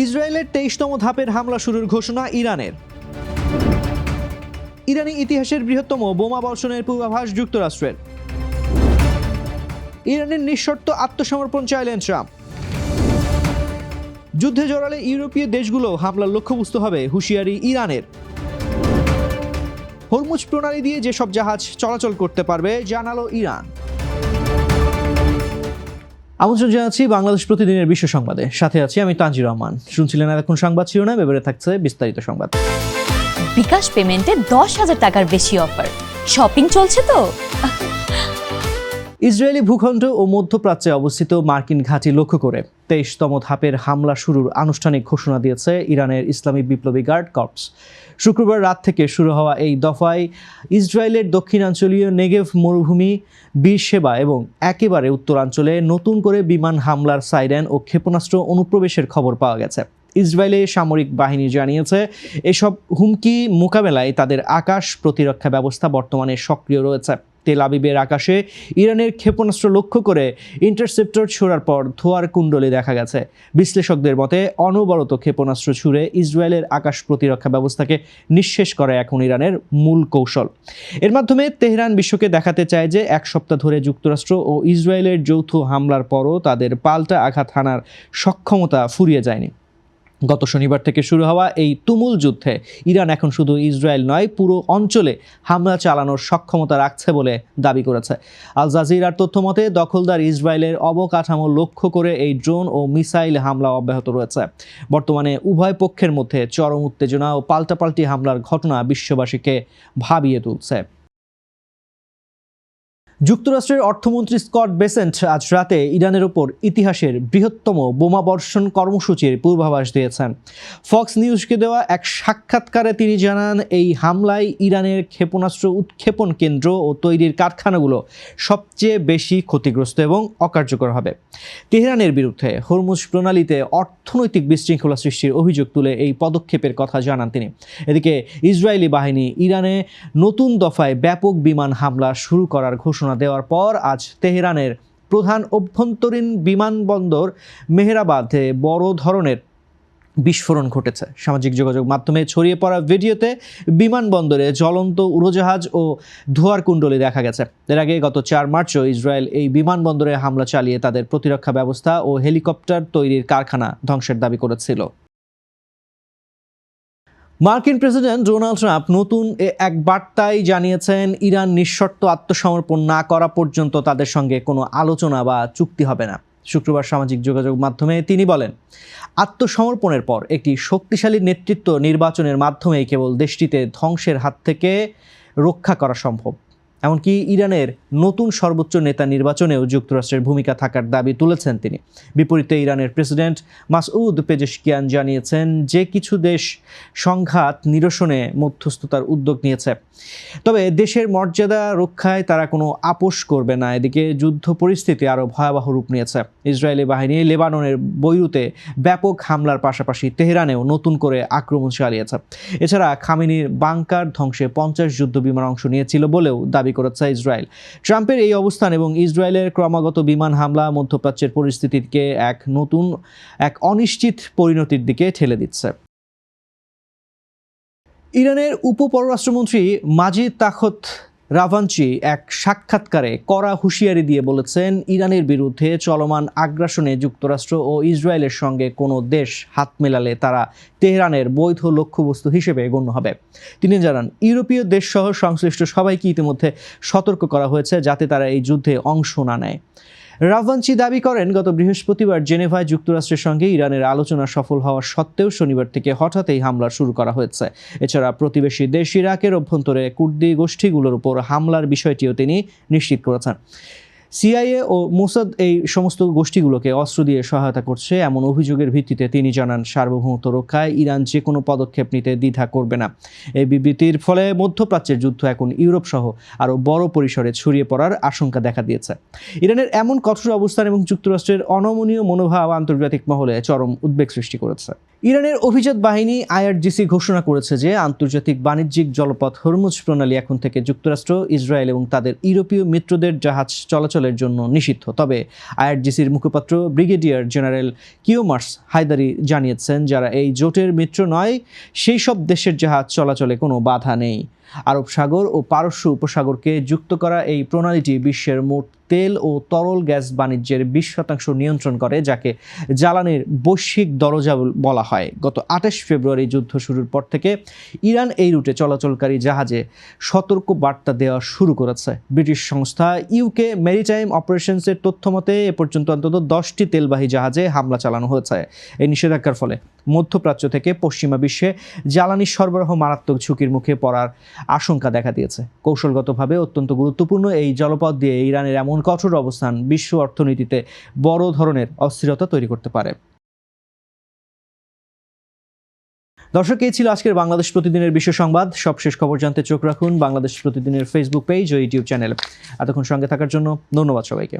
ইসরায়েলের 23তম ধাপের হামলা শুরুর ঘোষণা ইরানের। ইরানি ইতিহাসের বৃহত্তম বোমা বর্ষণের পূর্বাভাস যুক্তরাষ্ট্রের। ইরানের নিঃশর্ত আত্মসমর্পণ চাইলেন ট্রাম্প। যুদ্ধে জড়ালে ইউরোপীয় দেশগুলো হামলার লক্ষ্যবস্তু হবে, হুঁশিয়ারি ইরানের। হরমুজ প্রণালী দিয়ে যেসব জাহাজ চলাচল করতে পারবে জানালো ইরান। আমন্ত্রণ জানাচ্ছি বাংলাদেশ প্রতিদিনের বিশ্ব সংবাদে। সাথে আছি আমি তানজির রহমান। শুনছিলেন এখন সংবাদ শিরোনাম, এবারে থাকছে বিস্তারিত সংবাদ। বিকাশ পেমেন্টে 10,000 টাকার বেশি অফার, শপিং চলছে তো। ইসরায়েলি ভূখণ্ড ও মধ্যপ্রাচ্যে অবস্থিত মার্কিন ঘাঁটি লক্ষ্য করে 23তম ধাপের হামলা শুরুর আনুষ্ঠানিক ঘোষণা দিয়েছে ইরানের ইসলামী বিপ্লবী গার্ড কর্পস। শুক্রবার রাত থেকে শুরু হওয়া এই দফায় ইসরায়েলের দক্ষিণাঞ্চলীয় নেগেভ মরুভূমি, বীরশেবা এবং একেবারে উত্তরাঞ্চলে নতুন করে বিমান হামলার সাইরেন ও ক্ষেপণাস্ত্র অনুপ্রবেশের খবর পাওয়া গেছে। ইসরায়েলের সামরিক বাহিনী জানিয়েছে এসব হুমকি মোকাবেলায় তাদের আকাশ প্রতিরক্ষা ব্যবস্থা বর্তমানে সক্রিয় রয়েছে। তেল আবিবের আকাশে ইরানের ক্ষেপণাস্ত্র লক্ষ্য করে ইন্টারসেপ্টর ছোড়ার পর ধোঁয়ার কুণ্ডলী দেখা গেছে। বিশ্লেষকদের মতে অনবরত ক্ষেপণাস্ত্র ছুড়ে ইসরায়েলের আকাশ প্রতিরক্ষা ব্যবস্থাকে নিঃশেষ করে এখন ইরানের মূল কৌশল। এর মাধ্যমে তেহরান বিশ্বকে দেখাতে চায় যে এক সপ্তাহ ধরে যুক্তরাষ্ট্র ও ইসরায়েলের যৌথ হামলার পরও তাদের পাল্টা আঘাত হানার সক্ষমতা ফুরিয়ে যায়নি। গত শনিবার থেকে শুরু হওয়া এই তুমুল যুদ্ধে ইরান এখন শুধু ইসরায়েল নয়, পুরো অঞ্চলে হামলা চালানোর সক্ষমতা রাখছে বলে দাবি করেছে। আল জাজিরার তথ্যমতে দখলদার ইসরায়েলের অবকাঠামো লক্ষ্য করে এই ড্রোন ও মিসাইল হামলা অব্যাহত রয়েছে। বর্তমানে উভয় পক্ষের মধ্যে চরম উত্তেজনা ও পাল্টাপাল্টি হামলার ঘটনা বিশ্ববাসীকে ভাবিয়ে তুলছে। যুক্তরাষ্ট্রের অর্থমন্ত্রী স্কট বেসেন্ট আজ রাতে ইরানের ওপর ইতিহাসের বৃহত্তম বোমা বর্ষণ কর্মসূচির পূর্বাভাস দিয়েছেন। ফক্স নিউজকে দেওয়া এক সাক্ষাৎকারে তিনি জানান, এই হামলায় ইরানের ক্ষেপণাস্ত্র উৎক্ষেপণ কেন্দ্র ও তৈরির কারখানাগুলো সবচেয়ে বেশি ক্ষতিগ্রস্ত এবং অকার্যকর হবে। তেহরানের বিরুদ্ধে হরমুজ প্রণালীতে অর্থনৈতিক বিশৃঙ্খলা সৃষ্টির অভিযোগ তুলে এই পদক্ষেপের কথা জানান তিনি। এদিকে ইসরায়েলি বাহিনী ইরানে নতুন দফায় ব্যাপক বিমান হামলা শুরু করার ঘোষণা দেওয়ার পর আজ তেহরানের প্রধান অভ্যন্তরীণ বিমানবন্দর মেহরাবাদে বড় ধরনের বিস্ফোরণ ঘটেছে। সামাজিক যোগাযোগ মাধ্যমে ছড়িয়ে পড়া ভিডিওতে বিমানবন্দরে জ্বলন্ত উড়োজাহাজ ও ধোঁয়ার কুণ্ডলী দেখা গেছে। এর আগে গত 4 মার্চও ইসরায়েল এই বিমানবন্দরে হামলা চালিয়ে তাদের প্রতিরক্ষা ব্যবস্থা ও হেলিকপ্টার তৈরির কারখানা ধ্বংসের দাবি করেছিল। মার্কিন প্রেসিডেন্ট ডোনাল্ড ট্রাম্প নতুন এক বার্তায় জানিয়েছেন, ইরান নিঃশর্ত আত্মসমর্পণ না করা পর্যন্ত তাদের সঙ্গে কোনো আলোচনা বা চুক্তি হবে না। শুক্রবার সামাজিক যোগাযোগ মাধ্যমে তিনি বলেন, আত্মসমর্পণের পর একটি শক্তিশালী নেতৃত্ব নির্বাচনের মাধ্যমেই কেবল দেশটিতে ধ্বংসের হাত থেকে রক্ষা করা সম্ভব। এমনকি ইরানের নতুন সর্বোচ্চ নেতা নির্বাচনেও যুক্তরাষ্ট্রের ভূমিকা থাকার দাবি তুলেছেন তিনি। বিপরীতে ইরানের প্রেসিডেন্ট মাসউদ পেজেশকিয়ান জানিয়েছেন যে কিছু দেশ সংঘাত নিরসনে মধ্যস্থতার উদ্যোগ নিয়েছে, তবে দেশের মর্যাদা রক্ষায় তারা কোনো আপোষ করবে না। এদিকে যুদ্ধ পরিস্থিতি আরও ভয়াবহ রূপ নিয়েছে। ইসরায়েলি বাহিনী লেবাননের বৈরুতে ব্যাপক হামলার পাশাপাশি তেহরানেও নতুন করে আক্রমণ চালিয়েছে। এছাড়া খামেনির বাংকার ধ্বংসে 50 যুদ্ধ বিমান অংশ নিয়েছিল বলেও দাবি করেছে ইসরায়েল। ট্রাম্পের এই অবস্থান এবং ইসরায়েলের ক্রমাগত বিমান হামলা মধ্যপ্রাচ্যের পরিস্থিতিকে এক অনিশ্চিত পরিণতির দিকে ঠেলে দিচ্ছে। ইরানের উপপররাষ্ট্রমন্ত্রী মাজিদ তাখত রাভাঞ্চি এক সাক্ষাৎকারে কড়া হুঁশিয়ারি দিয়ে বলেছেন, ইরানের বিরুদ্ধে চলমান আগ্রাসনে যুক্তরাষ্ট্র ও ইসরায়েলের সঙ্গে কোনো দেশ হাত মেলালে তারা তেহরানের বৈধ লক্ষ্যবস্তু হিসেবে গণ্য হবে। তিনি জানান, ইউরোপীয় দেশসহ সংশ্লিষ্ট সবাইকে ইতিমধ্যে সতর্ক করা হয়েছে যাতে তারা এই যুদ্ধে অংশ না নেয়। রাভাঞ্চি দাবি করেন, গত বৃহস্পতিবার জেনেভায় যুক্তরাষ্ট্রের সঙ্গে ইরানের আলোচনা সফল হওয়া সত্ত্বেও শনিবার থেকে হঠাৎ এই হামলা শুরু করা হয়েছে। এছাড়া প্রতিবেশী দেশ ইরাকের অভ্যন্তরে কুর্দি গোষ্ঠীগুলোর উপর হামলার বিষয়টিও তিনি নিশ্চিত করেছেন। সিআইএ ও মোসাদ এই সমস্ত গোষ্ঠীগুলোকে অস্ত্র দিয়ে সহায়তা করছে এমন অভিযোগের ভিত্তিতে তিনি জানান, সার্বভৌমত্ব রক্ষায় ইরান যে কোনো পদক্ষেপ নিতে দ্বিধা করবে না। এই বিবৃতির ফলে মধ্যপ্রাচ্যের যুদ্ধ এখন ইউরোপ সহ আরও বড় পরিসরে ছড়িয়ে পড়ার আশঙ্কা দেখা দিয়েছে। ইরানের এমন কঠোর অবস্থান এবং যুক্তরাষ্ট্রের অনমনীয় মনোভাব আন্তর্জাতিক মহলে চরম উদ্বেগ সৃষ্টি করেছে। ইরানের অভিজাত বাহিনী আইআরজিসি ঘোষণা করেছে যে আন্তর্জাতিক বাণিজ্যিক জলপথ হরমুজ প্রণালী এখন থেকে যুক্তরাষ্ট্র, ইসরায়েল এবং তাদের ইউরোপীয় মিত্রদের জাহাজ চলাচলের জন্য নিষিদ্ধ। তবে আইআরজিসির মুখপাত্র ব্রিগেডিয়ার জেনারেল কিওমার্স হায়দারি জানিয়েছেন, যারা এই জোটের মিত্র নয় সেই সব দেশের জাহাজ চলাচলে কোনো বাধা নেই। আরব সাগর ও পারস্য উপসাগরকে যুক্ত করা এই প্রণালীটি বিশ্বের মোট তেল ও তরল গ্যাস বাণিজ্যের 20% নিয়ন্ত্রণ করে, যাকে জ্বালানির বৈশ্বিক দরজা বলা হয়। গত 28 ফেব্রুয়ারি যুদ্ধ শুরুর পর থেকে ইরান এই রুটে চলাচলকারী জাহাজে সতর্ক বার্তা দেওয়া শুরু করেছে। ব্রিটিশ সংস্থা ইউকে মেরিটাইম অপারেশনসের তথ্য মতে এ পর্যন্ত অন্তত 10টি তেলবাহী জাহাজে হামলা চালানো হয়েছে। এই নিষেধাজ্ঞার ফলে মধ্যপ্রাচ্য থেকে পশ্চিমা বিশ্বে জ্বালানি সরবরাহ মারাত্মক ঝুঁকির মুখে পড়ার আশঙ্কা দেখা দিয়েছে। কৌশলগতভাবে অত্যন্ত গুরুত্বপূর্ণ এই জলপথ দিয়ে ইরানের এমন কঠোর অবস্থান বিশ্ব অর্থনীতিতে বড় ধরনের অস্থিরতা তৈরি করতে পারে। দর্শক, এই ছিল আজকের বাংলাদেশ প্রতিদিনের বিশ্ব সংবাদ। সবশেষ খবর জানতে চোখ রাখুন বাংলাদেশ প্রতিদিনের ফেসবুক পেজ ও ইউটিউব চ্যানেল। এতক্ষণ সঙ্গে থাকার জন্য ধন্যবাদ সবাইকে।